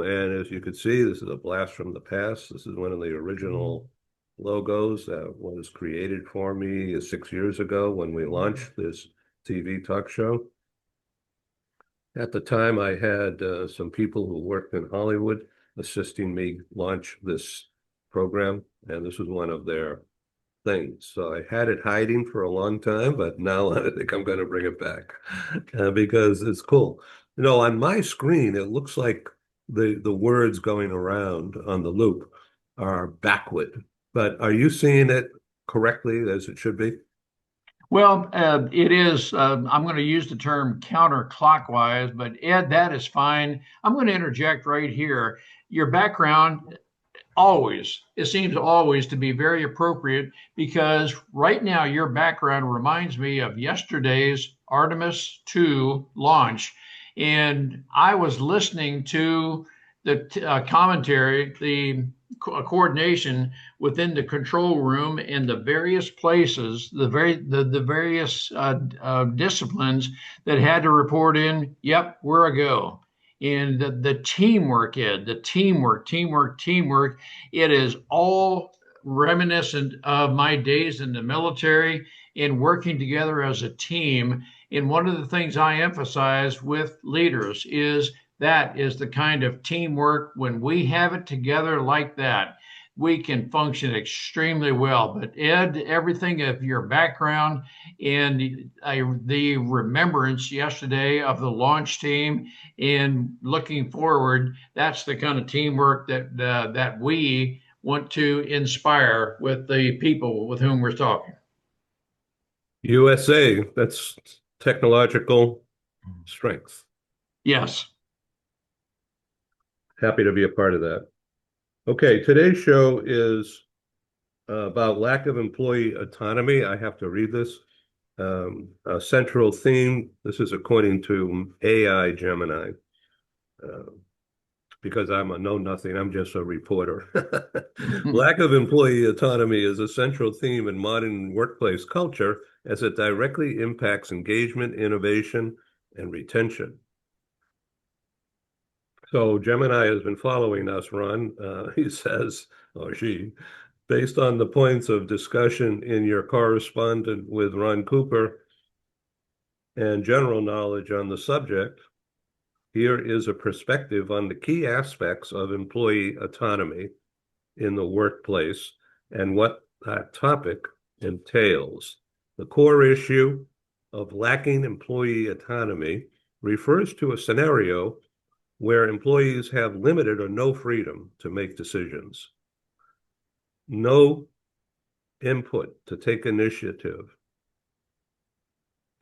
And as you can see, this is a blast from the past. This is one of the original logos that was created for me 6 years ago when we launched this TV talk show. At the time, I had some people who worked in Hollywood assisting me launch this program, and this was one of their things. So I had it hiding for a long time, but now I think I'm going to bring it back because it's cool. On my screen, it looks like the words going around on the loop are backward, but are you seeing it correctly as it should be? Well, it is. I'm going to use the term counterclockwise, but Ed, that is fine. I'm going to interject right here. Your background always, it seems always to be very appropriate because right now your background reminds me of yesterday's Artemis 2 launch. And I was listening to the commentary, the coordination within the control room and the various places, the various disciplines that had to report in. Yep, we're a go. And the teamwork, Ed, the teamwork. It is all reminiscent of my days in the military and working together as a team. And one of the things I emphasize with leaders is that is the kind of teamwork. When we have it together like that, we can function extremely well. But Ed, everything of your background and the remembrance yesterday of the launch team and looking forward, that's the kind of teamwork that we want to inspire with the people with whom we're talking. USA, that's technological strength. Yes. Happy to be a part of that. Okay, today's show is about lack of employee autonomy. I have to read this. A central theme. This is according to AI Gemini, uh, because I'm a know-nothing. I'm just a reporter. Lack of employee autonomy is a central theme in modern workplace culture as it directly impacts engagement, innovation, and retention. So Gemini has been following us, Ron. He says, or she, based on the points of discussion in your correspondence with Ron Cooper and general knowledge on the subject, here is a perspective on the key aspects of employee autonomy in the workplace and what that topic entails. The core issue of lacking employee autonomy refers to a scenario where employees have limited or no freedom to make decisions, no input to take initiative,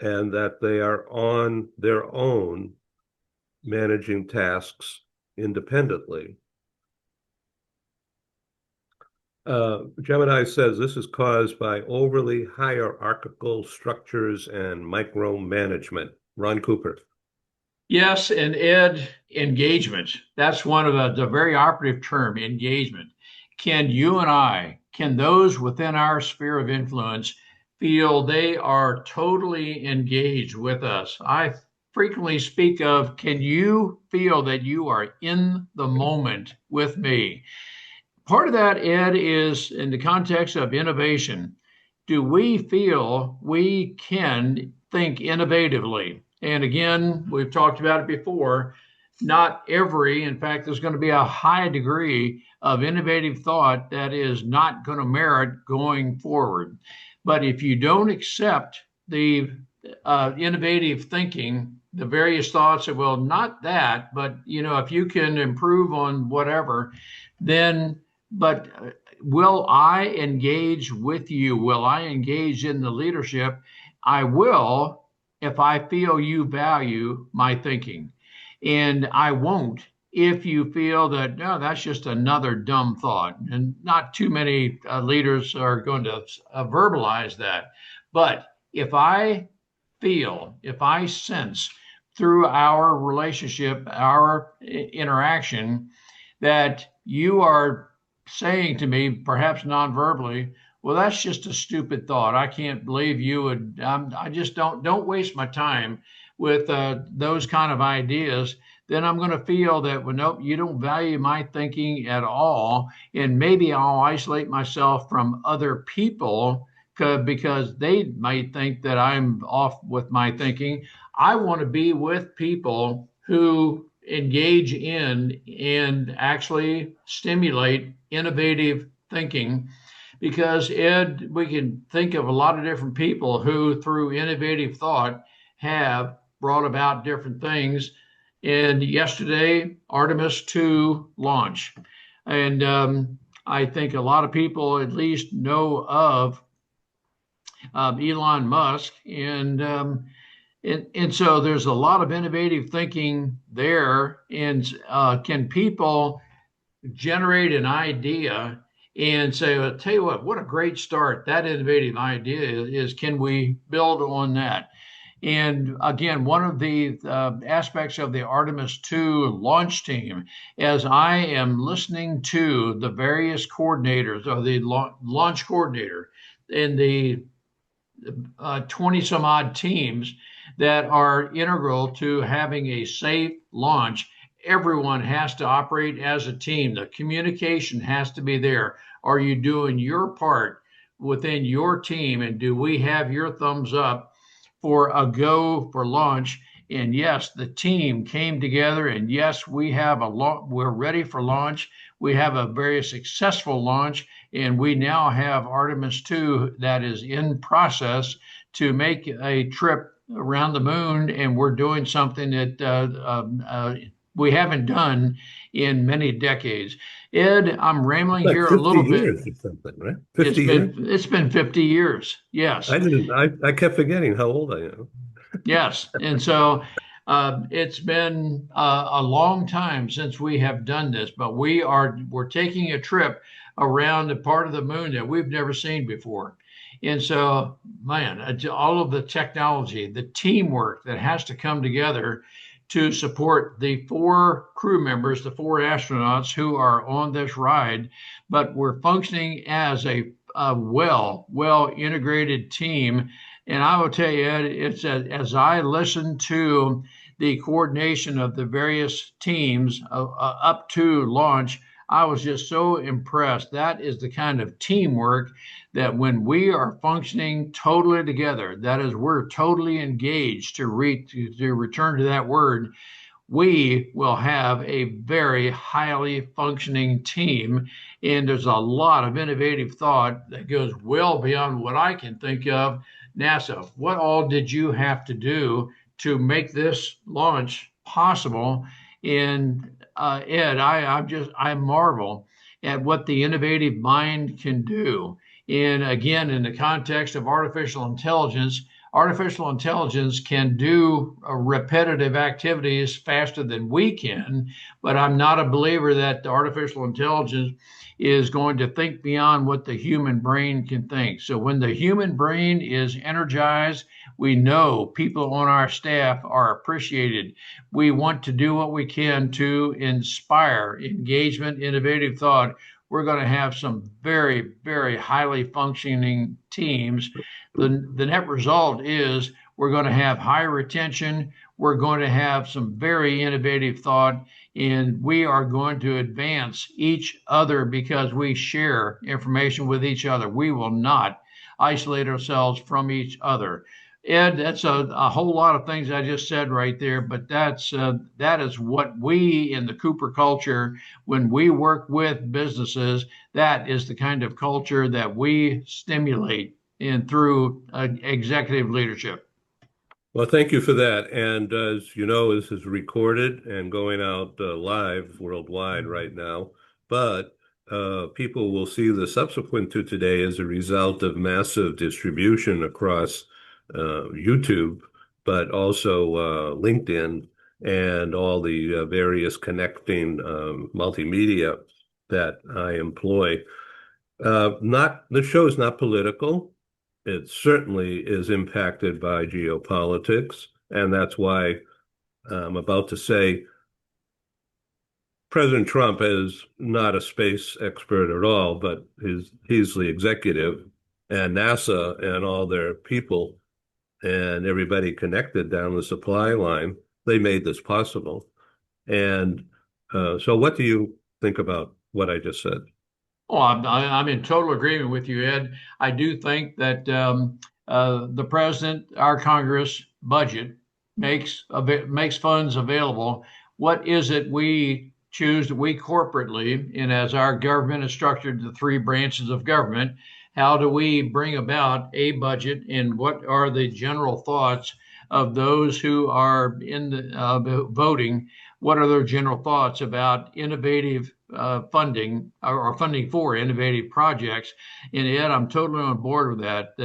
and that they are on their own managing tasks independently. Gemini says this is caused by overly hierarchical structures and micromanagement. Ron Cooper. Yes, and Ed, engagement. That's one of the very operative term, engagement. Can you and I, can those within our sphere of influence feel they are totally engaged with us? I frequently speak of, can you feel that you are in the moment with me? Part of that, Ed, is in the context of innovation. Do we feel we can think innovatively? And again, we've talked about it before. Not every, in fact, there's going to be a high degree of innovative thought that is not going to merit going forward. But if you don't accept the innovative thinking, the various thoughts of, well, not that, but if you can improve on whatever, then but will I engage with you? Will I engage in the leadership? I will if I feel you value my thinking. And I won't if you feel that, no, that's just another dumb thought. And not too many leaders are going to verbalize that. But if I sense through our relationship, our interaction, that you are saying to me, perhaps non-verbally, well, that's just a stupid thought. I can't believe you would. I just don't waste my time with those kind of ideas. then I'm going to feel that, well, nope, you don't value my thinking at all. And maybe I'll isolate myself from other people because they might think that I'm off with my thinking. I want to be with people who engage in and actually stimulate innovative thinking, because Ed, we can think of a lot of different people who, through innovative thought, have brought about different things. And yesterday, Artemis 2 launch. And I think a lot of people at least know of Elon Musk. And so there's a lot of innovative thinking there. And can people generate an idea and say, well, tell you what a great start. That innovative idea is, can we build on that? And again, one of the aspects of the Artemis 2 launch team, as I am listening to the various coordinators, or the launch coordinator and the 20 some odd teams that are integral to having a safe launch. Everyone has to operate as a team. The communication has to be there. Are you doing your part within your team? And do we have your thumbs up for a go for launch? And yes, the team came together, and yes, we have we're ready for launch. We have a very successful launch, and we now have Artemis 2 that is in process to make a trip around the moon, and we're doing something that we haven't done in many decades. Ed, I'm rambling Like here a 50 little bit. years or something, right? 50 years? It's been 50 years. Yes. I kept forgetting how old I am. Yes. And so it's been a long time since we have done this, but we're taking a trip around a part of the moon that we've never seen before. And so, man, all of the technology, the teamwork that has to come together to support the four crew members, the four astronauts who are on this ride, but we're functioning as a well integrated team. And I will tell you, Ed, as I listen to the coordination of the various teams up to launch, I was just so impressed. That is the kind of teamwork that, when we are functioning totally together, that is, we're totally engaged, to return to that word, we will have a very highly functioning team. And there's a lot of innovative thought that goes well beyond what I can think of. NASA, what all did you have to do to make this launch possible? And Ed, I marvel at what the innovative mind can do. And again, in the context of artificial intelligence can do repetitive activities faster than we can, but I'm not a believer that artificial intelligence is going to think beyond what the human brain can think. So when the human brain is energized, we know people on our staff are appreciated. We want to do what we can to inspire engagement, innovative thought. We're going to have some very, very highly functioning teams. The net result is we're going to have high retention. We're going to have some very innovative thought, and we are going to advance each other because we share information with each other. We will not isolate ourselves from each other. Ed, that's a whole lot of things I just said right there, but that is what we in the Cooper culture, when we work with businesses, that is the kind of culture that we stimulate in through executive leadership. Well, thank you for that. And as you know, this is recorded and going out live worldwide right now. But people will see the subsequent to today as a result of massive distribution across YouTube, but also LinkedIn and all the various connecting multimedia that I employ. Not the show is not political. It certainly is impacted by geopolitics, and that's why I'm about to say President Trump is not a space expert at all, but he's the executive, and NASA and all their people and everybody connected down the supply line, they made this possible. And so what do you think about what I just said? Oh, I'm in total agreement with you, Ed. I do think that the president, our Congress budget makes funds available. What is it we choose, we corporately, and as our government is structured, the three branches of government, how do we bring about a budget, and what are the general thoughts of those who are in the voting? What are their general thoughts about innovative funding or funding for innovative projects? And Ed, I'm totally on board with that.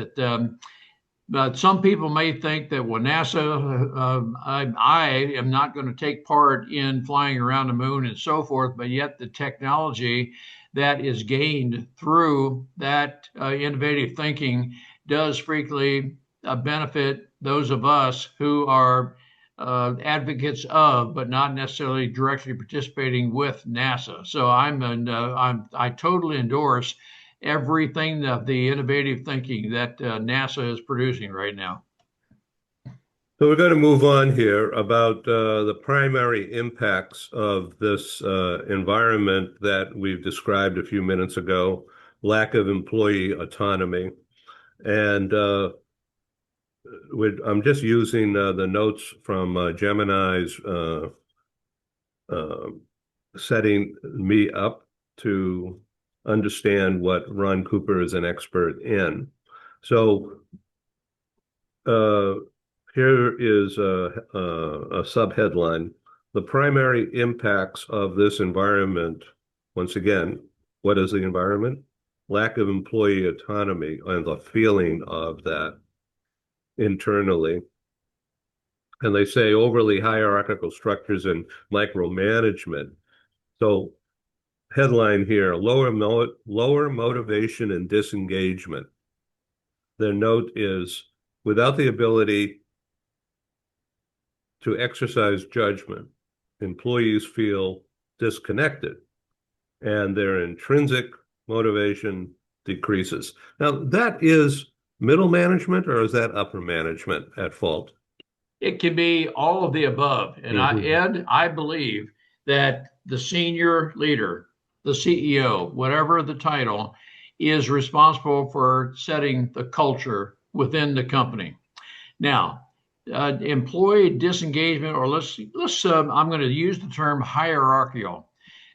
But some people may think that, well, NASA, I am not going to take part in flying around the moon and so forth, but yet the technology that is gained through that innovative thinking does frequently benefit those of us who are advocates of, but not necessarily directly participating with NASA. So I totally endorse everything of the innovative thinking that NASA is producing right now. So we're going to move on here about the primary impacts of this environment that we've described a few minutes ago, lack of employee autonomy. And I'm just using the notes from Gemini's uh, setting me up to understand what Ron Cooper is an expert in. So uh, here is a subheadline. The primary impacts of this environment, once again, what is the environment? Lack of employee autonomy and the feeling of that internally. And they say overly hierarchical structures and micromanagement. So headline here, lower motivation and disengagement. Their note is without the ability to exercise judgment, employees feel disconnected and their intrinsic motivation decreases. Now, that is middle management or is that upper management at fault? It can be all of the above. And Mhm. Ed, I believe that the senior leader, the CEO, whatever the title, is responsible for setting the culture within the company. Now, employee disengagement, or let's I'm going to use the term hierarchical.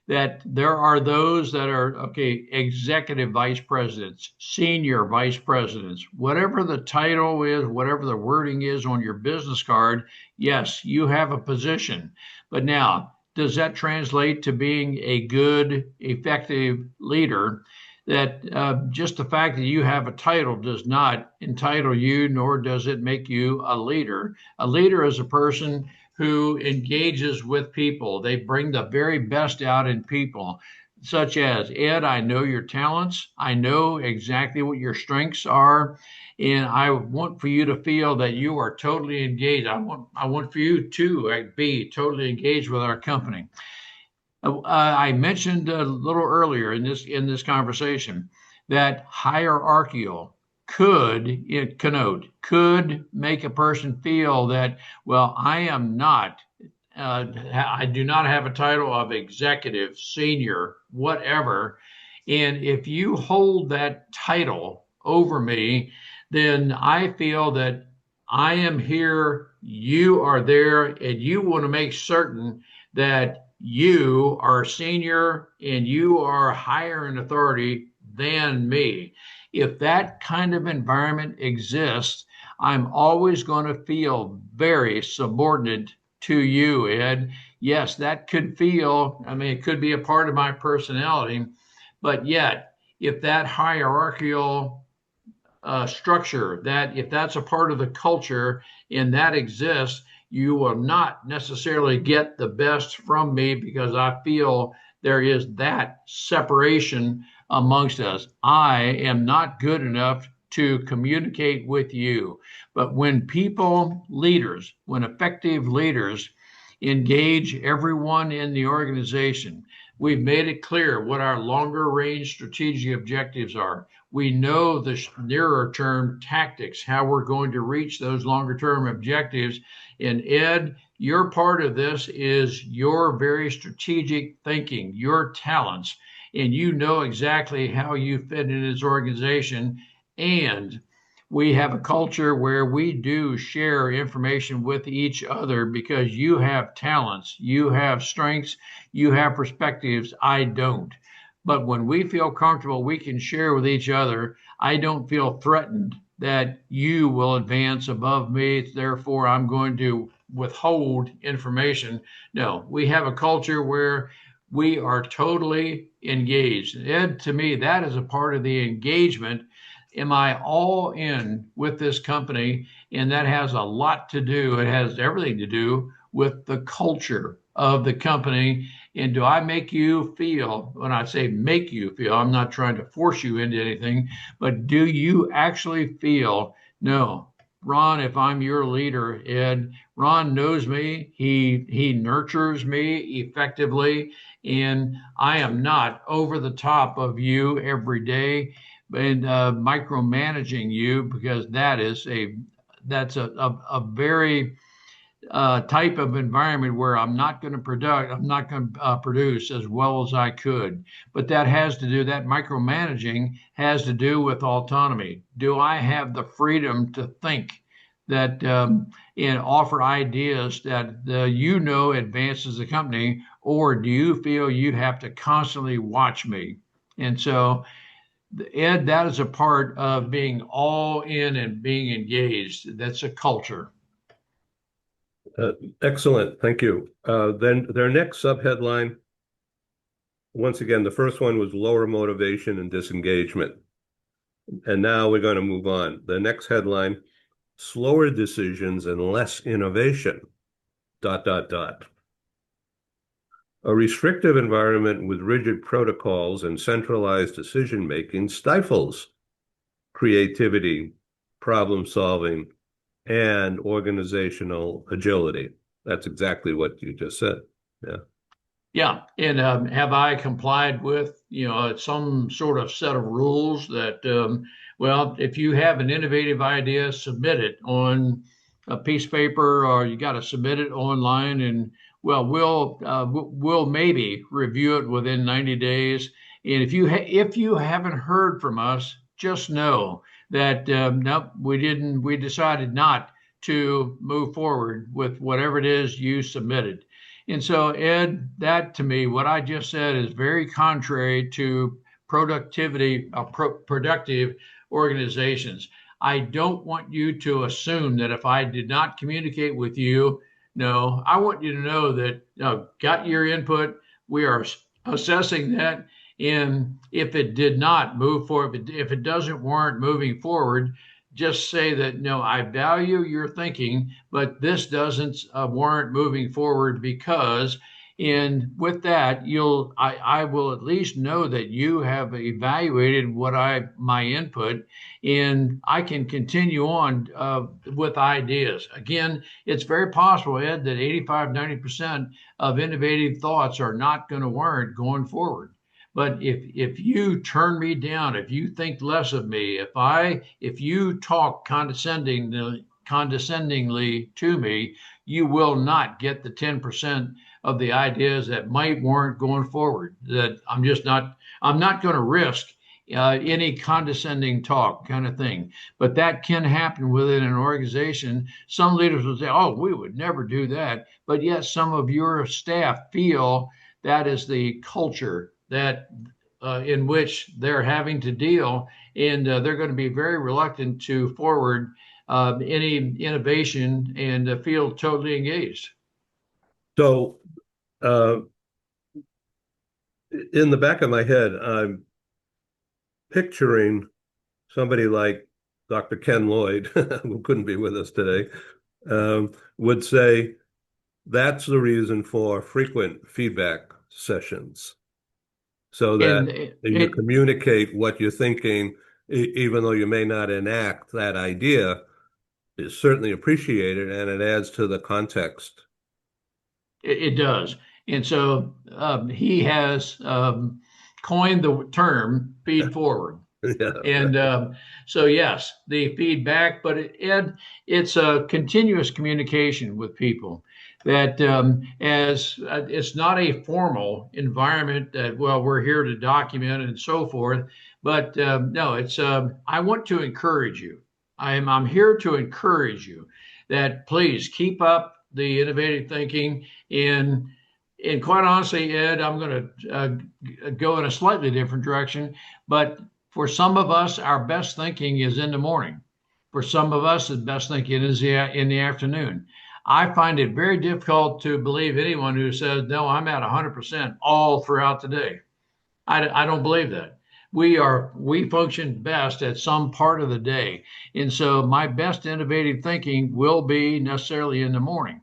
That there are those that are okay, executive vice presidents, senior vice presidents, whatever the title is, whatever the wording is on your business card. Yes, you have a position, but now does that translate to being a good, effective leader? That just the fact that you have a title does not entitle you, nor does it make you a leader. A leader is a person who engages with people. They bring the very best out in people, such as, Ed, I know your talents. I know exactly what your strengths are. And I want for you to feel that you are totally engaged. I want for you to be totally engaged with our company. I mentioned a little earlier in this conversation that hierarchical could make a person feel that, well, I do not have a title of executive, senior, whatever. And if you hold that title over me, then I feel that I am here, you are there, and you want to make certain that you are senior and you are higher in authority than me. If that kind of environment exists, I'm always going to feel very subordinate to you, Ed. Yes, that could feel, I mean, it could be a part of my personality, but yet, if that hierarchical structure, that if that's a part of the culture and that exists, you will not necessarily get the best from me because I feel there is that separation amongst us. I am not good enough to communicate with you. But when when effective leaders engage everyone in the organization, We've made it clear what our longer range strategic objectives are. We know the nearer term tactics, how we're going to reach those longer term objectives. And Ed, your part of this is your very strategic thinking, your talents, and you know exactly how you fit in this organization. And we have a culture where we do share information with each other because you have talents, you have strengths, you have perspectives. I don't. But when we feel comfortable, we can share with each other. I don't feel threatened that you will advance above me. Therefore, I'm going to withhold information. No, we have a culture where we are totally engaged. Ed, to me, that is a part of the engagement. Am I all in with this company? And that has a lot to do, it has everything to do with the culture of the company. And do I make you feel, when I say make you feel, I'm not trying to force you into anything, but do you actually feel, no, Ron, if I'm your leader, Ed, Ron knows me. He nurtures me effectively, and I am not over the top of you every day and micromanaging you because that's a very type of environment where I'm not going to produce as well as I could. But that micromanaging has to do with autonomy. Do I have the freedom to think that and offer ideas that advances the company, or do you feel you have to constantly watch me? And so Ed, that is a part of being all in and being engaged. That's a culture. Uh, Excellent. Thank you. Then their next subheadline, once again, the first one was lower motivation and disengagement. And now we're going to move on. The next headline, slower decisions and less innovation, dot, dot, dot. A restrictive environment with rigid protocols and centralized decision-making stifles creativity, problem solving, and organizational agility. That's exactly what you just said. Yeah. Yeah, and have I complied with some sort of set of rules that well, if you have an innovative idea, submit it on a piece of paper, or you got to submit it online, and well, we'll maybe review it within 90 days. And if you haven't heard from us, just know that nope, we didn't. We decided not to move forward with whatever it is you submitted. And so, Ed, that to me, what I just said is very contrary to productive organizations. I don't want you to assume that if I did not communicate with you, no, I want you to know that got your input. We are assessing that. And if it did not move forward, if it doesn't warrant moving forward, just say that no, I value your thinking, but this doesn't warrant moving forward because. And with that, I will at least know that you have evaluated my input, and I can continue on with ideas. Again, it's very possible, Ed, that 85, 90% of innovative thoughts are not going to warrant going forward. But if you turn me down, if you think less of me, if you talk condescendingly to me, you will not get the 10% of the ideas that might warrant going forward. That I'm not going to risk any condescending talk kind of thing. But that can happen within an organization. Some leaders will say, "Oh, we would never do that," but yet some of your staff feel that is the culture that in which they're having to deal, and they're going to be very reluctant to forward any innovation and feel totally engaged. So, uh, in the back of my head, I'm picturing somebody like Dr. Ken Lloyd, who couldn't be with us today, would say that's the reason for frequent feedback sessions, so that And you communicate what you're thinking, even though you may not enact that idea, is certainly appreciated and it adds to the context. it does. And so he has coined the term feed forward. Yeah. And so, yes, the feedback, but it's a continuous communication with people that as it's not a formal environment that, well, we're here to document and so forth. But no, it's I want to encourage you. I'm here to encourage you that please keep up the innovative thinking in and quite honestly, Ed, I'm going to go in a slightly different direction. But for some of us, our best thinking is in the morning. For some of us, the best thinking is in the afternoon. I find it very difficult to believe anyone who says, no, I'm at 100% all throughout the day. I don't believe that. We function best at some part of the day. And so my best innovative thinking will be necessarily in the morning.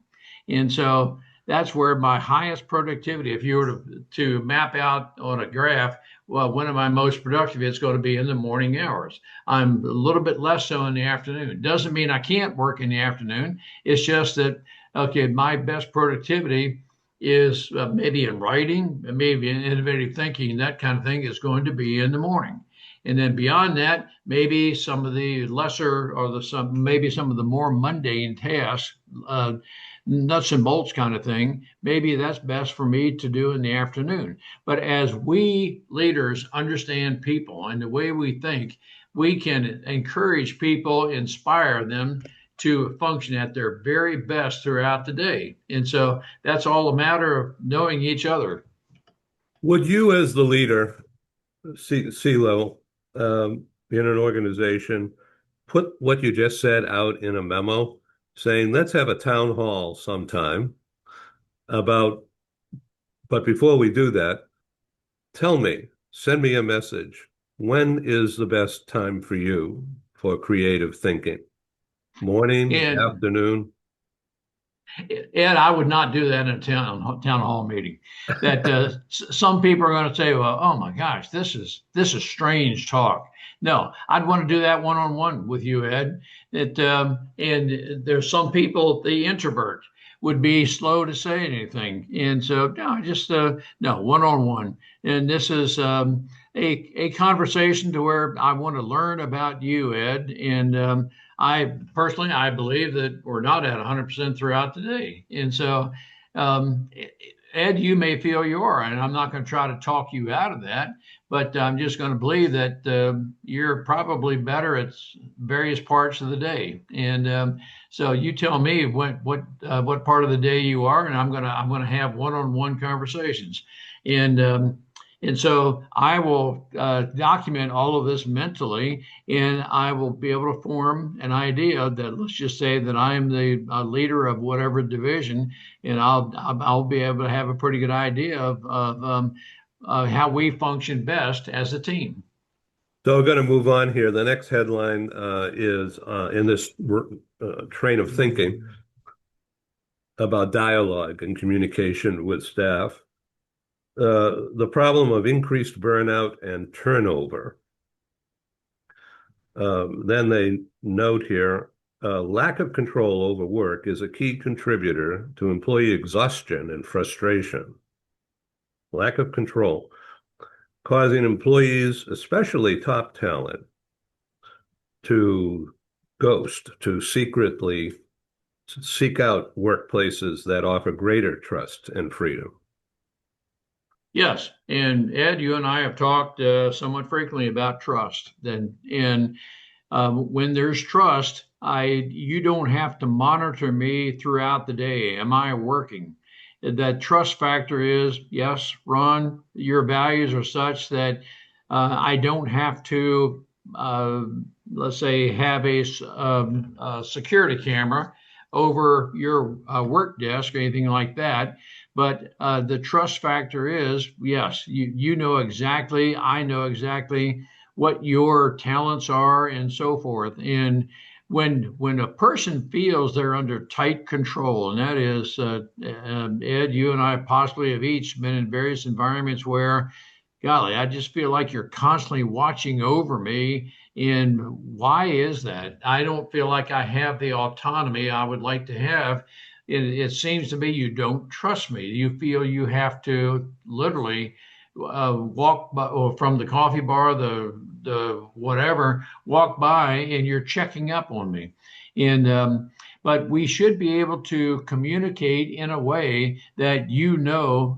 And so that's where my highest productivity, if you were to map out on a graph, well, when am I most productive? It's going to be in the morning hours. I'm a little bit less so in the afternoon. Doesn't mean I can't work in the afternoon. It's just that, okay, my best productivity is maybe in writing, maybe in innovative thinking, that kind of thing is going to be in the morning. And then beyond that, maybe some of the lesser or maybe some of the more mundane tasks, nuts and bolts kind of thing, maybe that's best for me to do in the afternoon. But as we leaders understand people and the way we think, we can encourage people, inspire them to function at their very best throughout the day. And so that's all a matter of knowing each other. Would you, as the leader, C-level, in an organization, put what you just said out in a memo saying, let's have a town hall sometime about, but before we do that, tell me, send me a message. When is the best time for you for creative thinking? Morning, And afternoon? Ed, I would not do that in a town hall meeting. That some people are going to say, "Well, oh my gosh, this is strange talk." No, I'd want to do that one on one with you, Ed. And there's some people, the introvert would be slow to say anything, and so no, just no one on one. And this is a conversation to where I want to learn about you, Ed, and I personally, I believe that we're not at 100% throughout the day. And so, um, Ed, you may feel you are, and I'm not going to try to talk you out of that, but I'm just going to believe that you're probably better at various parts of the day. And so you tell me what part of the day you are, and I'm gonna have one-on-one conversations. And and so I will document all of this mentally, and I will be able to form an idea that, let's just say that I'm the leader of whatever division, and I'll be able to have a pretty good idea of how we function best as a team. So we're going to move on here. The next headline is in this train of thinking about dialogue and communication with staff. The problem of increased burnout and turnover. Then they note here, lack of control over work is a key contributor to employee exhaustion and frustration. Lack of control, causing employees, especially top talent, to ghost, to secretly seek out workplaces that offer greater trust and freedom. Yes, and Ed, you and I have talked somewhat frequently about trust. And when there's trust, you don't have to monitor me throughout the day. Am I working? That trust factor is, yes, Ron, your values are such that I don't have to, uh, let's say, have a security camera over your work desk or anything like that. But the trust factor is, yes, you know exactly, I know exactly what your talents are and so forth. And when a person feels they're under tight control, and that is, Ed, you and I possibly have each been in various environments where, golly, I just feel like you're constantly watching over me. And why is that? I don't feel like I have the autonomy I would like to have. it seems to me you don't trust me. You feel you have to literally walk by, or from the coffee bar, the whatever, walk by, and you're checking up on me. And but we should be able to communicate in a way that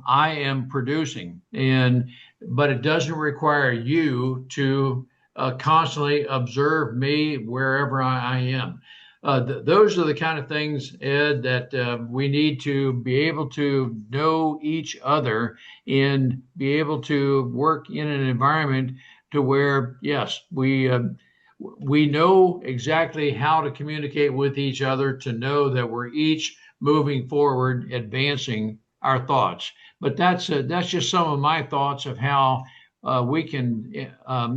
I am producing, and but it doesn't require you to constantly observe me wherever I am. Those are the kind of things, Ed, that we need to be able to know each other and be able to work in an environment to where, yes, we know exactly how to communicate with each other to know that we're each moving forward, advancing our thoughts. But that's just some of my thoughts of how we can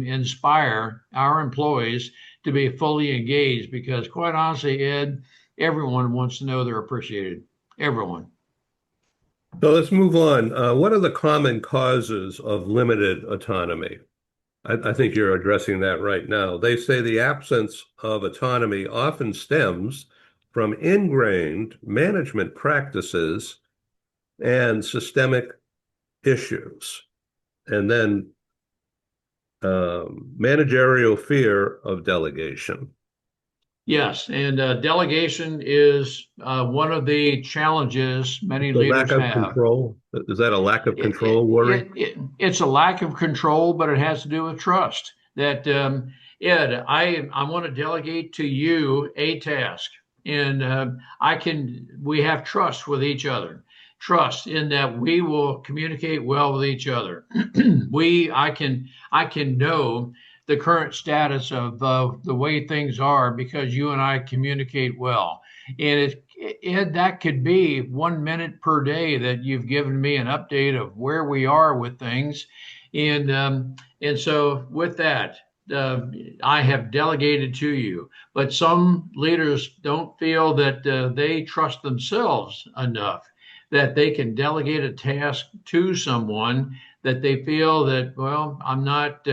inspire our employees to be fully engaged. Because quite honestly, Ed, everyone wants to know they're appreciated. Everyone. So let's move on. What are the common causes of limited autonomy? I think you're addressing that right now. They say the absence of autonomy often stems from ingrained management practices and systemic issues, and then managerial fear of delegation. Yes, and delegation is one of the challenges many The lack leaders of have. control, is that a lack of control worry? It's a lack of control, but it has to do with trust. That Ed, I want to delegate to you a task, and we have trust with each other. Trust in that we will communicate well with each other. I can know the current status of the way things are because you and I communicate well, and that could be 1 minute per day that you've given me an update of where we are with things. And so with that, uh, I have delegated to you. But some leaders don't feel that they trust themselves enough that they can delegate a task to someone that they feel that, well, I'm not.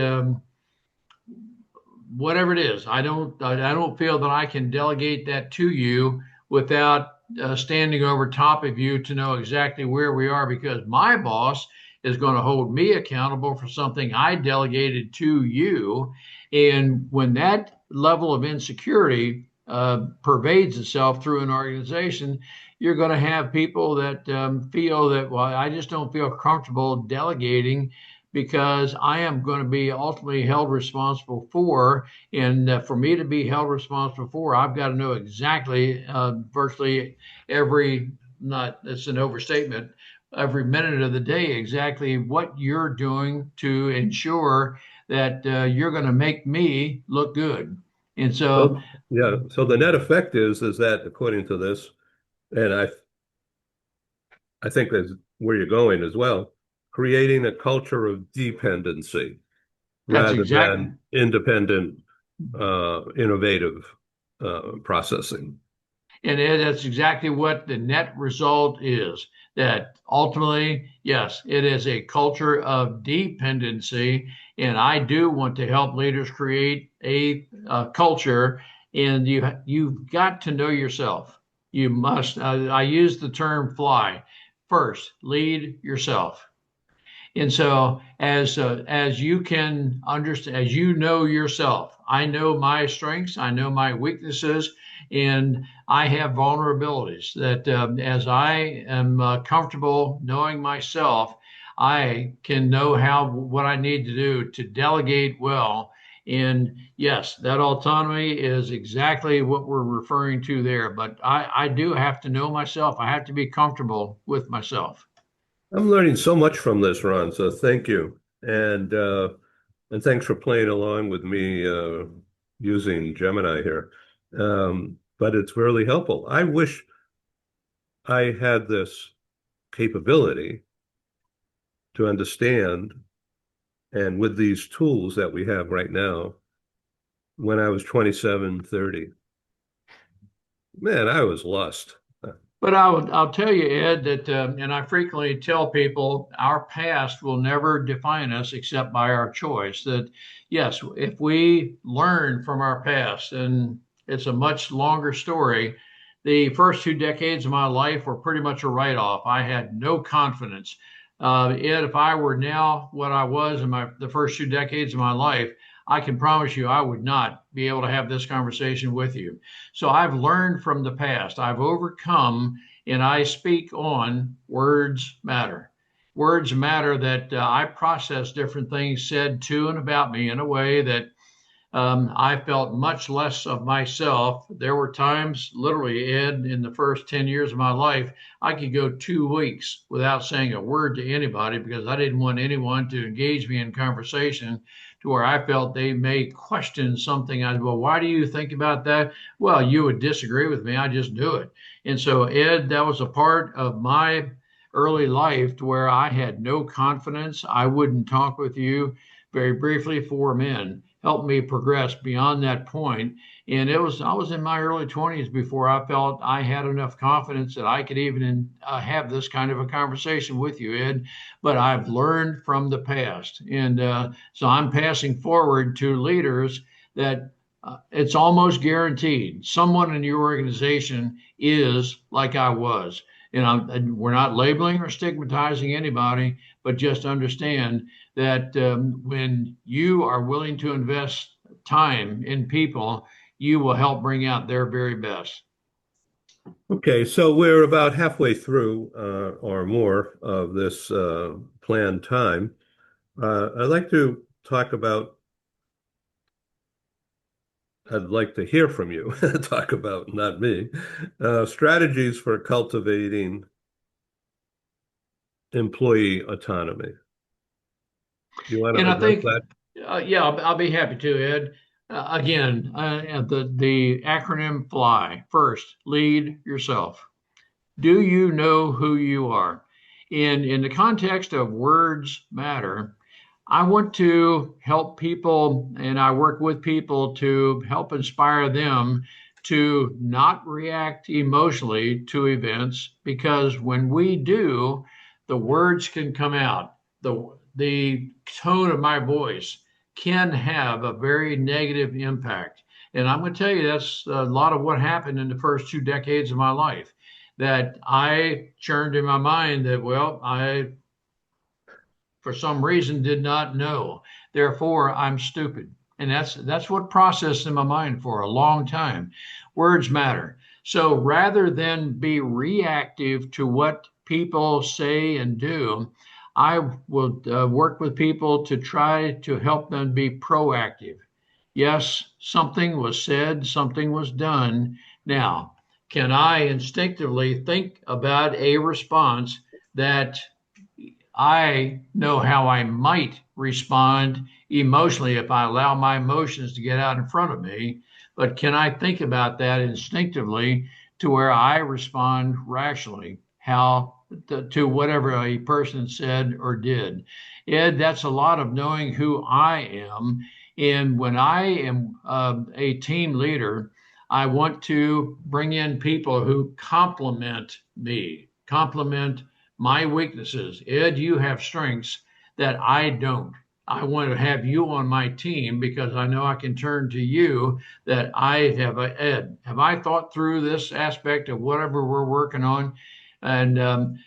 Whatever it is. I don't feel that I can delegate that to you without standing over top of you to know exactly where we are because my boss is going to hold me accountable for something I delegated to you. And when that level of insecurity pervades itself through an organization, you're going to have people that feel that, well, I just don't feel comfortable delegating because I am going to be ultimately held responsible for. And for me to be held responsible for, I've got to know exactly, virtually every, not, it's an overstatement, every minute of the day, exactly what you're doing to ensure that you're going to make me look good. And so, So, yeah, so the net effect is that according to this, and I think that's where you're going as well, creating a culture of dependency that's rather exactly. than independent, innovative processing. And that's exactly what the net result is. That ultimately, yes, it is a culture of dependency. And I do want to help leaders create a culture. And you've got to know yourself. You must. I use the term fly. First, lead yourself. And so, as you can understand, as you know yourself, I know my strengths, I know my weaknesses, and I have vulnerabilities. That as I am comfortable knowing myself, I can know what I need to do to delegate well. And yes, that autonomy is exactly what we're referring to there. But I do have to know myself. I have to be comfortable with myself. I'm learning so much from this, Ron, so thank you. And thanks for playing along with me using Gemini here. But it's really helpful. I wish I had this capability to understand, and with these tools that we have right now, when I was 27, 30. Man, I was lost. But I'll tell you, Ed, that, and I frequently tell people our past will never define us except by our choice. That, yes, if we learn from our past, and it's a much longer story, The first 2 decades of my life were pretty much a write-off. I had no confidence. Ed, if I were now what I was in the first 2 decades of my life, I can promise you I would not be able to have this conversation with you. So I've learned from the past. I've overcome, and I speak on words matter. Words matter that I process different things said to and about me in a way that I felt much less of myself. There were times, literally, Ed, in the first 10 years of my life, I could go 2 weeks without saying a word to anybody because I didn't want anyone to engage me in conversation to where I felt they may question something. I, well, why do you think about that? Well, you would disagree with me. I just do it. And so, Ed, that was a part of my early life to where I had no confidence. I wouldn't talk with you. Very briefly, 4 men helped me progress beyond that point. And I was in my early 20s before I felt I had enough confidence that I could even have this kind of a conversation with you, Ed. But I've learned from the past. And so I'm passing forward to leaders that it's almost guaranteed someone in your organization is like I was. And we're not labeling or stigmatizing anybody, but just understand that when you are willing to invest time in people, you will help bring out their very best. Okay, so we're about halfway through or more of this planned time. I'd like to talk about, I'd like to hear from you, talk about, not me, strategies for cultivating employee autonomy. Do you want to And I address think, that? yeah, I'll be happy to, Ed. Again, the acronym FLY. First, lead yourself. Do you know who you are? In the context of words matter, I want to help people and I work with people to help inspire them to not react emotionally to events because when we do, the words can come out. The tone of my voice can have a very negative impact. And I'm going to tell you that's a lot of what happened in the first 2 decades of my life that I churned in my mind that, well, I for some reason did not know. Therefore, I'm stupid. And that's what processed in my mind for a long time. Words matter. So rather than be reactive to what people say and do, I will work with people to try to help them be proactive. Yes, something was said, something was done. Now, can I instinctively think about a response that I know how I might respond emotionally if I allow my emotions to get out in front of me. But can I think about that instinctively to where I respond rationally, how to whatever a person said or did? Ed, that's a lot of knowing who I am. And when I am a team leader, I want to bring in people who complement me, complement my weaknesses. Ed, you have strengths that I don't. I want to have you on my team because I know I can turn to you that I have Ed, have I thought through this aspect of whatever we're working on? And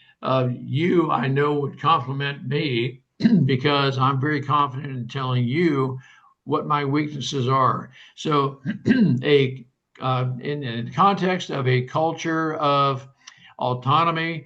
you, I know, would compliment me because I'm very confident in telling you what my weaknesses are. So, in the context of a culture of autonomy,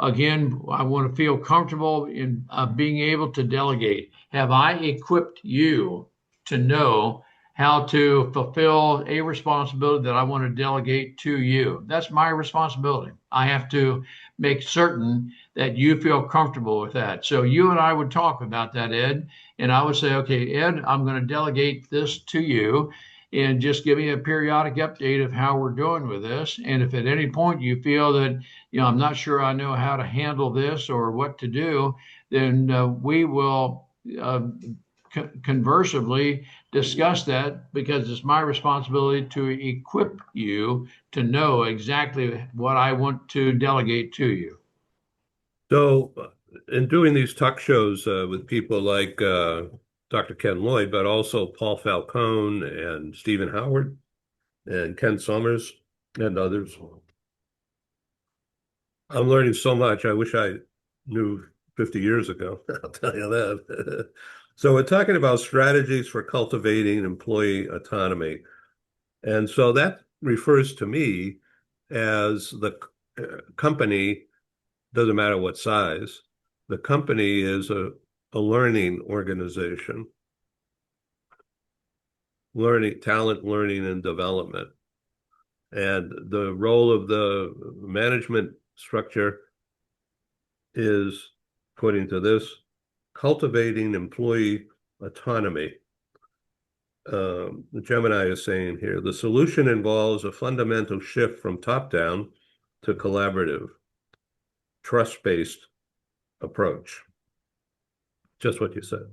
again, I want to feel comfortable in being able to delegate. Have I equipped you to know how to fulfill a responsibility that I want to delegate to you? That's my responsibility. I have to make certain that you feel comfortable with that. So you and I would talk about that, Ed, and I would say, okay, Ed, I'm going to delegate this to you. And just give me a periodic update of how we're doing with this. And if at any point you feel that I'm not sure I know how to handle this or what to do, then we will conversively discuss that because it's my responsibility to equip you to know exactly what I want to delegate to you. So, in doing these talk shows with people like Dr. Ken Lloyd, but also Paul Falcone and Stephen Howard and Ken Summers and others, I'm learning so much. I wish I knew 50 years ago. I'll tell you that. So we're talking about strategies for cultivating employee autonomy. And so that refers to me as the company, doesn't matter what size, the company is a learning organization, learning, talent, learning, and development. And the role of the management structure is, according to this, cultivating employee autonomy. The Gemini is saying here, the solution involves a fundamental shift from top-down to collaborative, trust-based approach. Just what you said.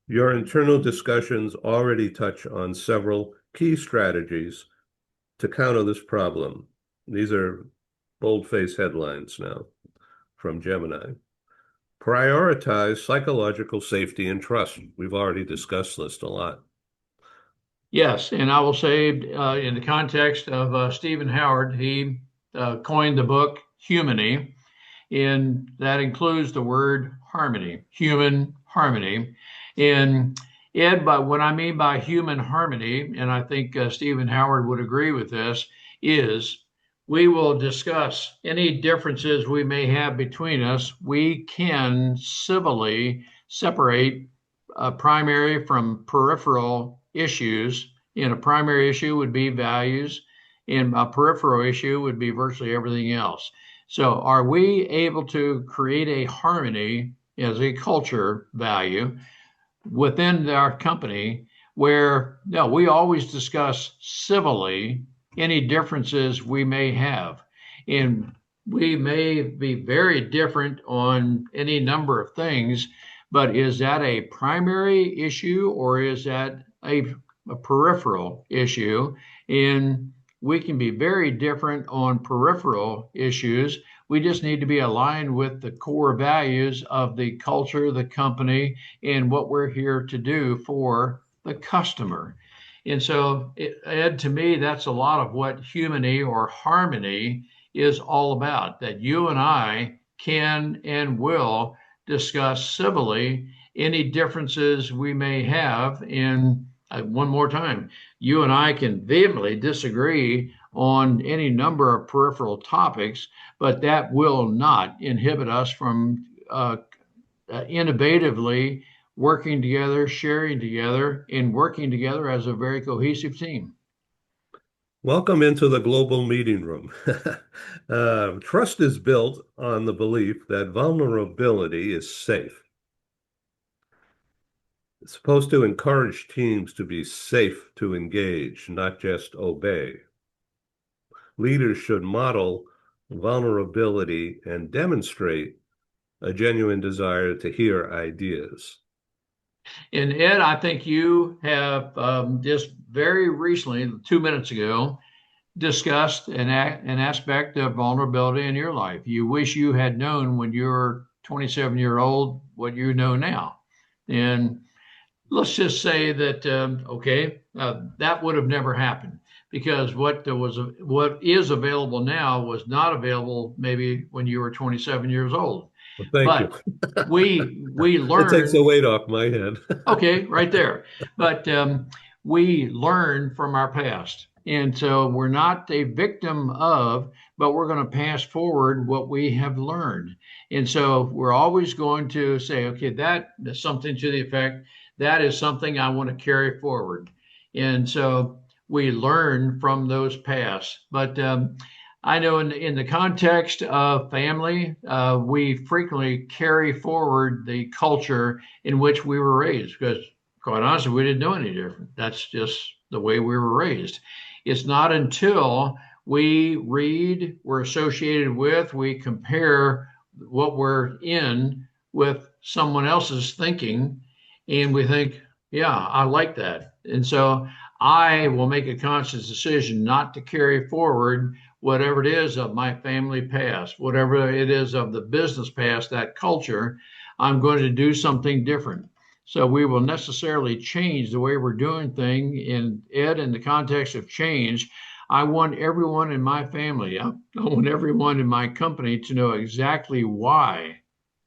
Your internal discussions already touch on several key strategies to counter this problem. These are bold-faced headlines now from Gemini. Prioritize psychological safety and trust. We've already discussed this a lot. Yes, and I will say, in the context of Stephen Howard, he coined the book Humany, and that includes the word harmony, human harmony. And Ed, but what I mean by human harmony, and I think Stephen Howard would agree with this, is we will discuss any differences we may have between us. We can civilly separate primary from peripheral issues. And a primary issue would be values, and a peripheral issue would be virtually everything else. So, are we able to create a harmony as a culture value within our company where no, we always discuss civilly any differences we may have? And we may be very different on any number of things, but is that a primary issue or is that a peripheral issue? And we can be very different on peripheral issues. We just need to be aligned with the core values of the culture, the company, and what we're here to do for the customer. And so, Ed, to me, that's a lot of what humany or harmony is all about, that you and I can and will discuss civilly any differences we may have. And one more time, you and I can vehemently disagree on any number of peripheral topics, but that will not inhibit us from innovatively working together, sharing together, and working together as a very cohesive team. Welcome into the global meeting room. Trust is built on the belief that vulnerability is safe. It's supposed to encourage teams to be safe to engage, not just obey. Leaders should model vulnerability and demonstrate a genuine desire to hear ideas. And Ed, I think you have just very recently, 2 minutes ago, discussed an aspect of vulnerability in your life. You wish you had known when you were 27-year-old what you know now. And let's just say that that would have never happened because what is available now was not available maybe when you were 27 years old. Well, thank you. But we It takes the learn. weight off my head. Okay, right there. But we learn from our past. And so we're not a victim of, but we're going to pass forward what we have learned. And so we're always going to say, okay, that's something to the effect, that is something I want to carry forward. And so we learn from those past. But I know in the context of family, we frequently carry forward the culture in which we were raised because, quite honestly, we didn't know any different. That's just the way we were raised. It's not until we read, we're associated with, we compare what we're in with someone else's thinking, and we think, yeah, I like that. And so I will make a conscious decision not to carry forward whatever it is of my family past, whatever it is of the business past, that culture. I'm going to do something different. So we will necessarily change the way we're doing things. In Ed, in the context of change, I want everyone in my family, I want everyone in my company to know exactly why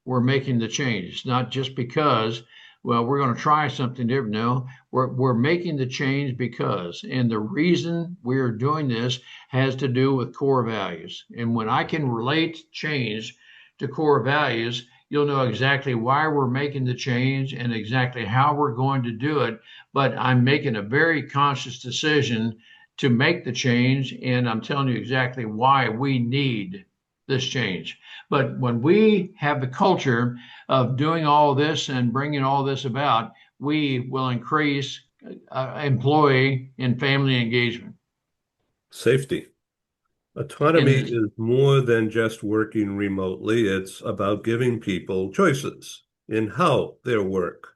we're making the change. It's not just because, well, we're going to try something different. No, we're making the change because, and the reason we're doing this has to do with core values. And when I can relate change to core values, you'll know exactly why we're making the change and exactly how we're going to do it. But I'm making a very conscious decision to make the change, and I'm telling you exactly why we need this change. But when we have the culture of doing all this and bringing all this about, we will increase employee and family engagement. Safety. Autonomy And is more than just working remotely. It's about giving people choices in how their work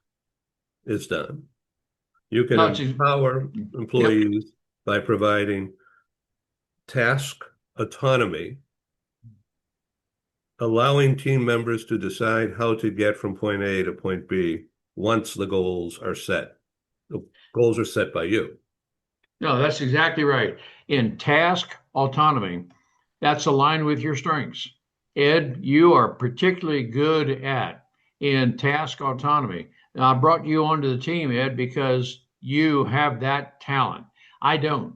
is done. You can no, it's, empower yep. employees by providing task autonomy, allowing team members to decide how to get from point A to point B once the goals are set. The goals are set by you. No, that's exactly right. In task autonomy, that's aligned with your strengths. Ed, you are particularly good at in task autonomy. Now, I brought you onto the team, Ed, because you have that talent. I don't.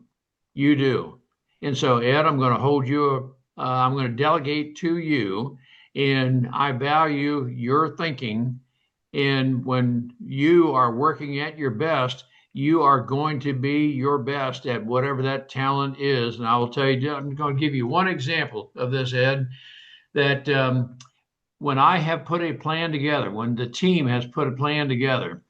You do. And so, Ed, I'm going to hold you, I'm going to delegate to you, and I value your thinking. And when you are working at your best, you are going to be your best at whatever that talent is. And I will tell you, I'm going to give you one example of this, Ed, that when I have put a plan together, when the team has put a plan together,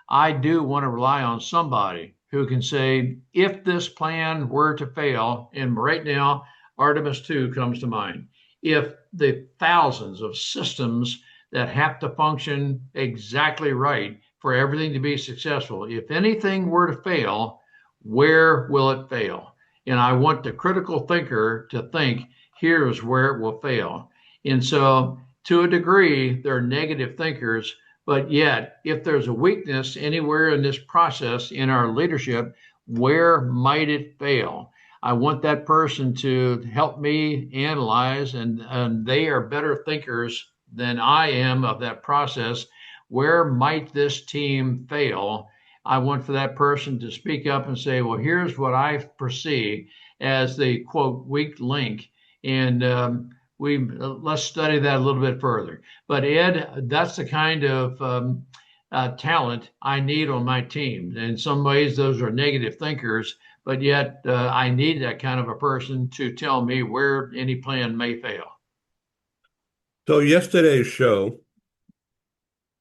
I do want to rely on somebody who can say, if this plan were to fail, and right now, Artemis 2 comes to mind. If the thousands of systems that have to function exactly right for everything to be successful, if anything were to fail, where will it fail? And I want the critical thinker to think, here's where it will fail. And so, to a degree, they're negative thinkers, but yet, if there's a weakness anywhere in this process in our leadership, where might it fail? I want that person to help me analyze, and they are better thinkers than I am of that process. Where might this team fail? I want for that person to speak up and say, well, here's what I perceive as the quote weak link. And we let's study that a little bit further. But Ed, that's the kind of talent I need on my team. In some ways, those are negative thinkers, but yet I need that kind of a person to tell me where any plan may fail. So yesterday's show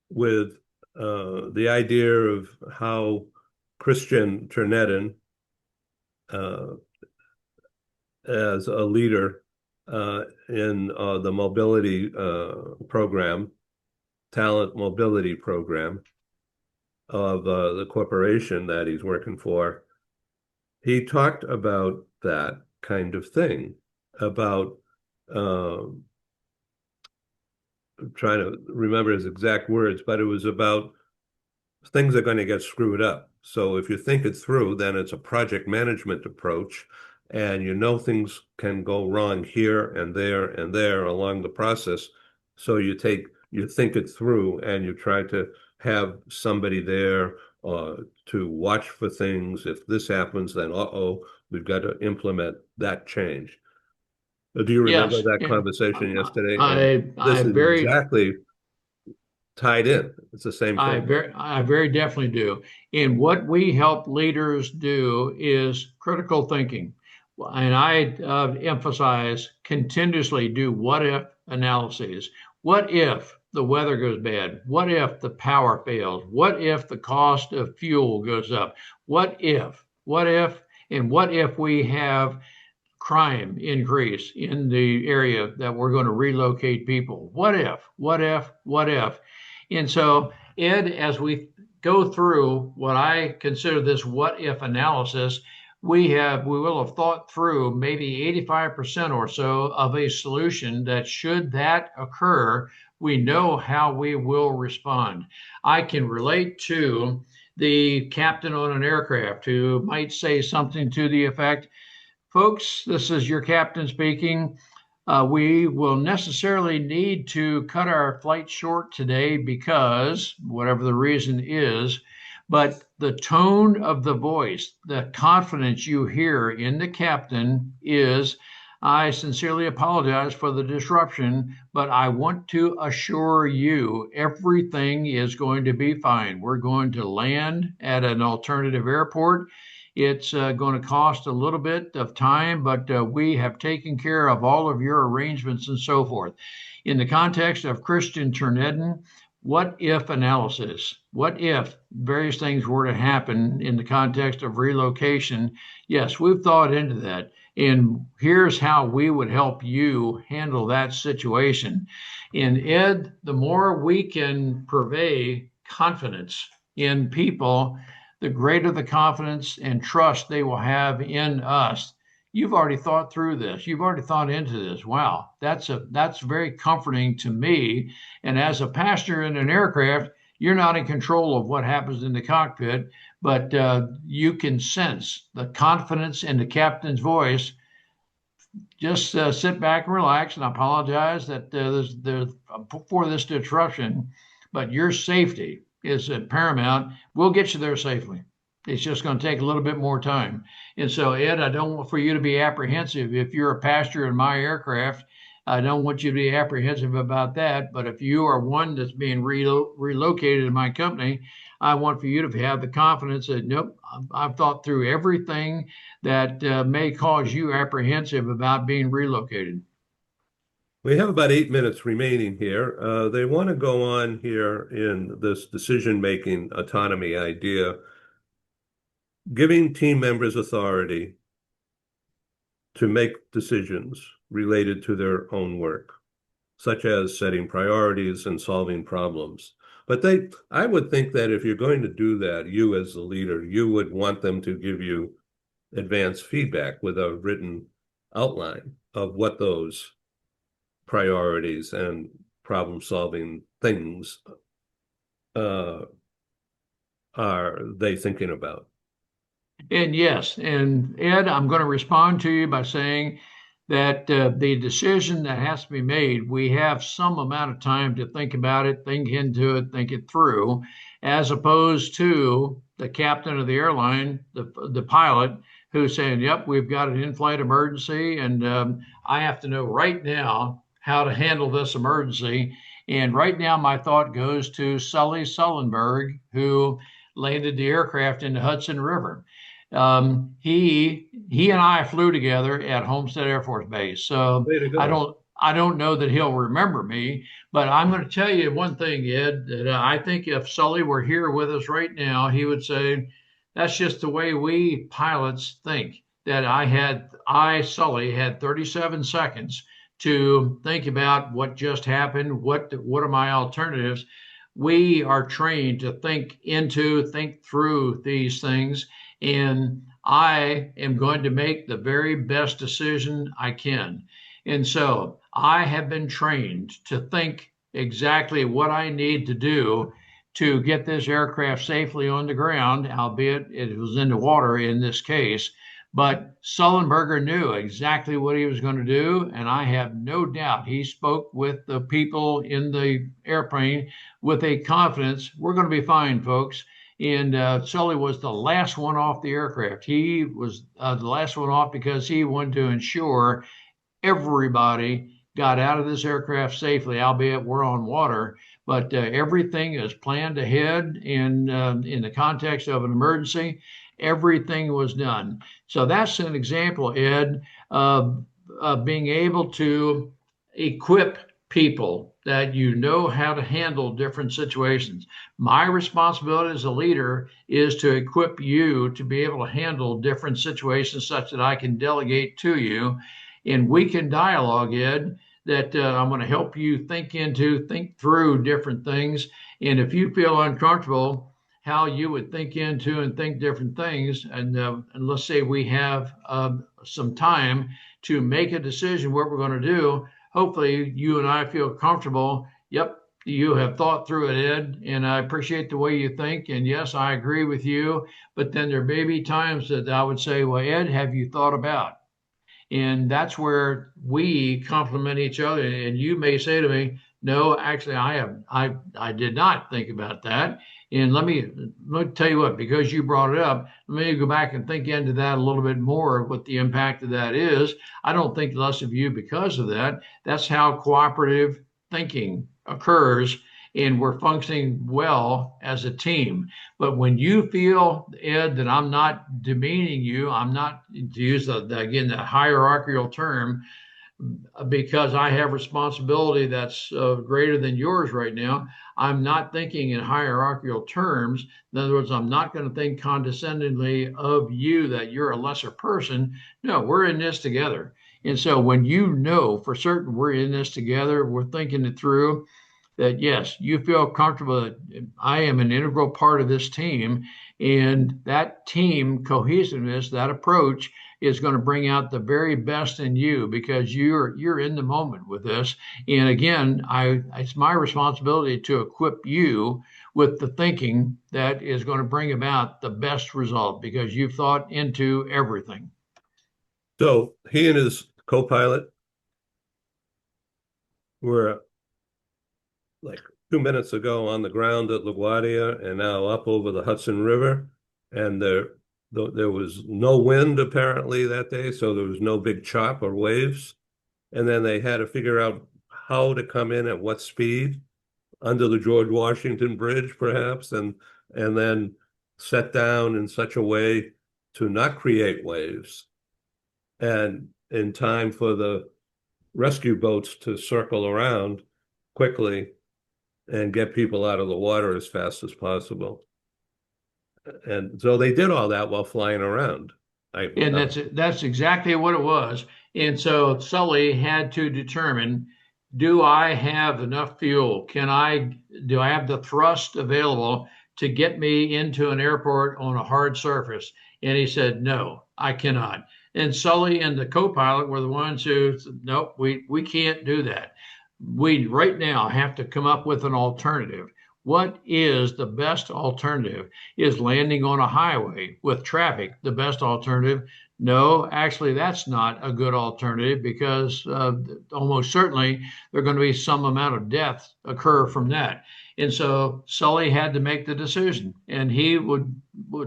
with the idea of how Christian Turnetin, uh, as a leader in the mobility program, talent mobility program of the corporation that he's working for, he talked about that kind of thing, about trying to remember his exact words, but it was about things are going to get screwed up. So if you think it through, then it's a project management approach, and you know things can go wrong here and there along the process. So you think it through, and you try to have somebody there to watch for things. If this happens, then we've got to implement that change. Do you remember Yes, that yeah. conversation yesterday? And I this is very exactly tied in. It's the same thing. I very definitely do. And what we help leaders do is critical thinking. And I emphasize continuously do what if analyses. What if the weather goes bad? What if the power fails? What if the cost of fuel goes up? And what if we have crime increase in the area that we're going to relocate people? What if? And so, Ed, as we go through what I consider this what if analysis, we will have thought through maybe 85% or so of a solution that should that occur, we know how we will respond. I can relate to the captain on an aircraft who might say something to the effect, Folks, this is your captain speaking. We will necessarily need to cut our flight short today because, whatever the reason is, but the tone of the voice, the confidence you hear in the captain is, I sincerely apologize for the disruption, but I want to assure you everything is going to be fine. We're going to land at an alternative airport. It's going to cost a little bit of time, but we have taken care of all of your arrangements and so forth. In the context of Christian Ternedden, what if analysis? What if various things were to happen in the context of relocation? Yes, we've thought into that. And here's how we would help you handle that situation. And Ed, the more we can purvey confidence in people, the greater the confidence and trust they will have in us. You've already thought through this. You've already thought into this. Wow, that's very comforting to me. And as a passenger in an aircraft, you're not in control of what happens in the cockpit, but you can sense the confidence in the captain's voice. Just sit back and relax. And I apologize that there's for this disruption, but your safety is paramount. We'll get you there safely. It's just going to take a little bit more time. And so, Ed, I don't want for you to be apprehensive. If you're a passenger in my aircraft, I don't want you to be apprehensive about that. But if you are one that's being relocated in my company, I want for you to have the confidence that, nope, I've thought through everything that may cause you apprehensive about being relocated. We have about 8 minutes remaining here. They want to go on here in this decision-making autonomy idea, giving team members authority to make decisions related to their own work, such as setting priorities and solving problems. But I would think that if you're going to do that, you as the leader, you would want them to give you advanced feedback with a written outline of what those priorities and problem-solving things are they thinking about? And yes, and Ed, I'm going to respond to you by saying that the decision that has to be made, we have some amount of time to think about it, think into it, think it through, as opposed to the captain of the airline, the pilot, who's saying, "Yep, we've got an in-flight emergency, and I have to know right now how to handle this emergency." And right now, my thought goes to Sully Sullenberg, who landed the aircraft in the Hudson River. He and I flew together at Homestead Air Force Base. So Way to I go. don't I don't know that he'll remember me, but I'm going to tell you one thing, Ed, that I think if Sully were here with us right now, he would say, that's just the way we pilots think. That Sully, had 37 seconds to think about what just happened, what are my alternatives. We are trained to think through these things, and I am going to make the very best decision I can. And so I have been trained to think exactly what I need to do to get this aircraft safely on the ground, albeit it was in the water in this case. But Sullenberger knew exactly what he was going to do, and I have no doubt he spoke with the people in the airplane with a confidence. We're going to be fine, folks. And Sully was the last one off the aircraft. He was the last one off because he wanted to ensure everybody got out of this aircraft safely, albeit we're on water. But everything is planned ahead in the context of an emergency. Everything was done. So that's an example, Ed, of being able to equip people that you know how to handle different situations. My responsibility as a leader is to equip you to be able to handle different situations such that I can delegate to you. And we can dialogue, Ed, that I'm going to help you think through different things. And if you feel uncomfortable, how you would think into and think different things, and let's say we have some time to make a decision what we're going to do. Hopefully, you and I feel comfortable. Yep, you have thought through it, Ed, and I appreciate the way you think. And yes, I agree with you. But then there may be times that I would say, well, Ed, have you thought about? And that's where we complement each other. And you may say to me, no, actually, I did not think about that. And let me tell you what, because you brought it up, let me go back and think into that a little bit more, what the impact of that is. I don't think less of you because of that. That's how cooperative thinking occurs, and we're functioning well as a team. But when you feel, Ed, that I'm not demeaning you, I'm not, to use again, the hierarchical term, because I have responsibility that's greater than yours right now. I'm not thinking in hierarchical terms. In other words, I'm not going to think condescendingly of you that you're a lesser person. No, we're in this together. And so when you know for certain we're in this together, we're thinking it through, that yes, you feel comfortable that I am an integral part of this team, and that team cohesiveness, that approach is going to bring out the very best in you because you're in the moment with this. And again, it's my responsibility to equip you with the thinking that is going to bring about the best result because you've thought into everything. So he and his co-pilot were like 2 minutes ago on the ground at LaGuardia and now up over the Hudson River. And there was no wind apparently that day, so there was no big chop or waves. And then they had to figure out how to come in at what speed under the George Washington Bridge, perhaps, and then set down in such a way to not create waves and in time for the rescue boats to circle around quickly and get people out of the water as fast as possible. And so they did all that while flying around. And that's exactly what it was. And so Sully had to determine, do I have enough fuel? Do I have the thrust available to get me into an airport on a hard surface? And he said, no, I cannot. And Sully and the co-pilot were the ones who said, nope, we can't do that. We right now have to come up with an alternative. What is the best alternative? Is landing on a highway with traffic the best alternative? No, actually, that's not a good alternative because almost certainly there's going to be some amount of death occur from that. And so Sully had to make the decision, and he would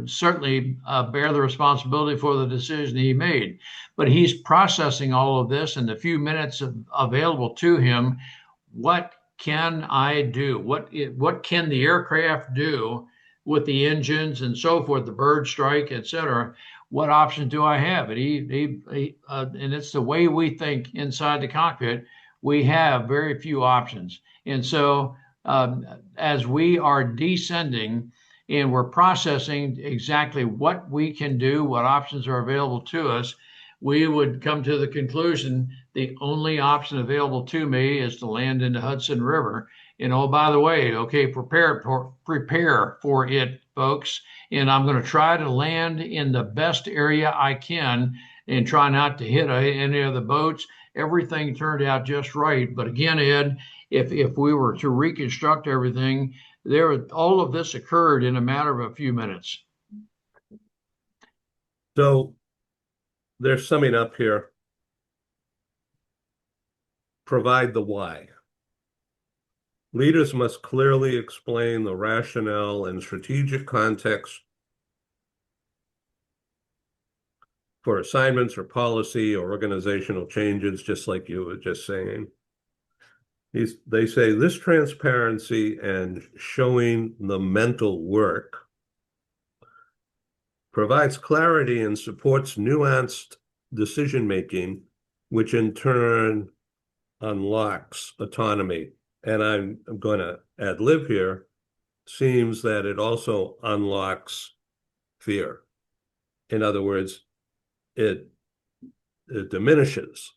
certainly bear the responsibility for the decision he made. But he's processing all of this in the few minutes available to him. What can I do? What can the aircraft do with the engines and so forth, the bird strike, et cetera? What options do I have? And it's the way we think inside the cockpit. We have very few options, and so as we are descending and we're processing exactly what we can do, what options are available to us, we would come to the conclusion the only option available to me is to land in the Hudson River. And oh, by the way, okay, prepare for it, folks. And I'm going to try to land in the best area I can and try not to hit any of the boats. Everything turned out just right. But again, Ed, if we were to reconstruct everything, all of this occurred in a matter of a few minutes. So they're summing up here. Provide the why. Leaders must clearly explain the rationale and strategic context for assignments or policy or organizational changes, just like you were just saying. They say this transparency and showing the mental work provides clarity and supports nuanced decision-making, which in turn unlocks autonomy. And I'm going to ad lib here, seems that it also unlocks fear. In other words, it diminishes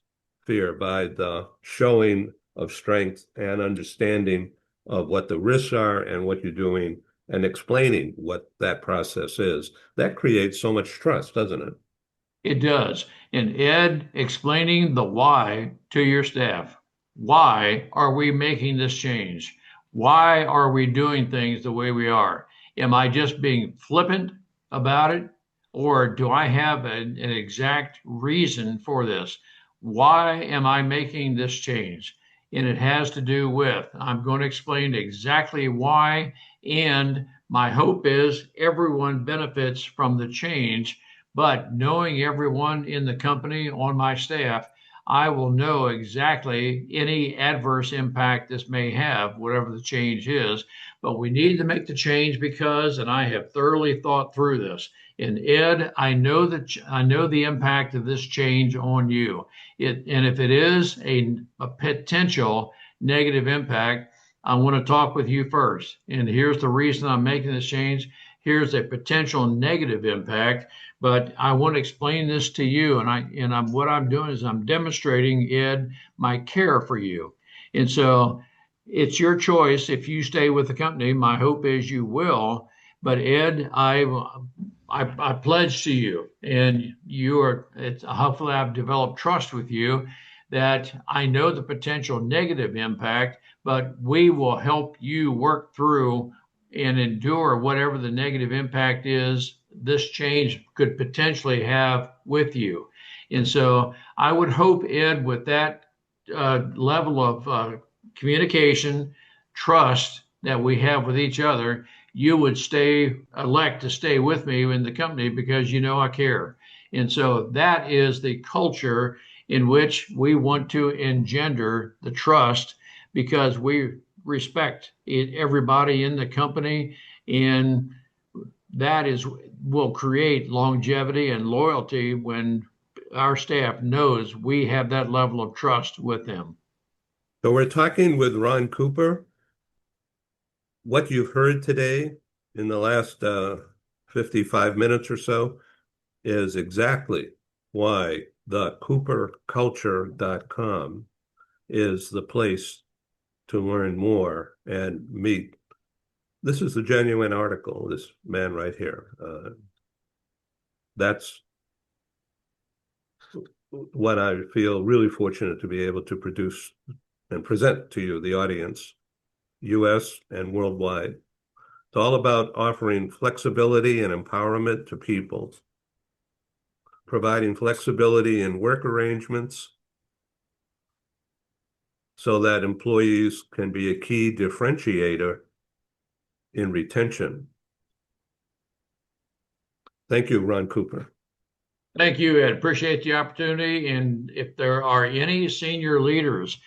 fear by the showing of strength and understanding of what the risks are and what you're doing and explaining what that process is. That creates so much trust, doesn't it? It does. And Ed, explaining the why to your staff. Why are we making this change? Why are we doing things the way we are? Am I just being flippant about it? Or do I have an exact reason for this? Why am I making this change? And it has to do with, I'm going to explain exactly why. And my hope is everyone benefits from the change. But knowing everyone in the company on my staff, I will know exactly any adverse impact this may have, whatever the change is. But we need to make the change because, and I have thoroughly thought through this. And Ed, I know the impact of this change on you. And if it is a potential negative impact, I want to talk with you first. And here's the reason I'm making this change. Here's a potential negative impact, but I want to explain this to you. And what I'm doing is I'm demonstrating, Ed, my care for you. And so it's your choice if you stay with the company. My hope is you will. But Ed, I pledge to you, and you are, it's hopefully I've developed trust with you that I know the potential negative impact, but we will help you work through and endure whatever the negative impact is this change could potentially have with you. And so I would hope, Ed, with that level of communication, trust that we have with each other, you would elect to stay with me in the company because you know I care. And so that is the culture in which we want to engender the trust because we respect everybody in the company, and that is will create longevity and loyalty when our staff knows we have that level of trust with them. So we're talking with Ron Cooper. What you've heard today in the last 55 minutes or so is exactly why the cooperculture.com is the place to learn more and meet. This is a genuine article, this man right here. That's what I feel really fortunate to be able to produce and present to you, the audience, US and worldwide. It's all about offering flexibility and empowerment to people, providing flexibility in work arrangements so that employees can be a key differentiator in retention. Thank you, Ron Cooper. Thank you, Ed. Appreciate the opportunity. And if there are any senior leaders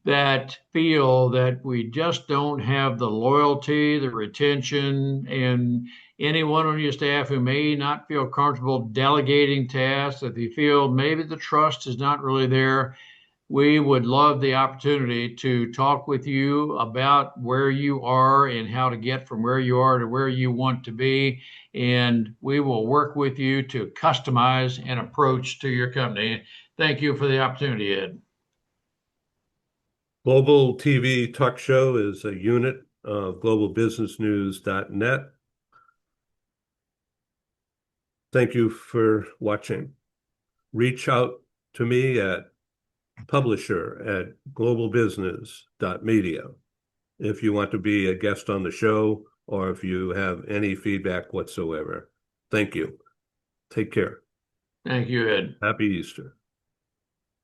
that feel that we just don't have the loyalty, the retention, and anyone on your staff who may not feel comfortable delegating tasks, if you feel maybe the trust is not really there, we would love the opportunity to talk with you about where you are and how to get from where you are to where you want to be. And we will work with you to customize an approach to your company. Thank you for the opportunity, Ed. Global TV Talk Show is a unit of globalbusinessnews.net. Thank you for watching. Reach out to me at publisher@globalbusiness.media if you want to be a guest on the show or if you have any feedback whatsoever. Thank you. Take care. Thank you, Ed. Happy Easter.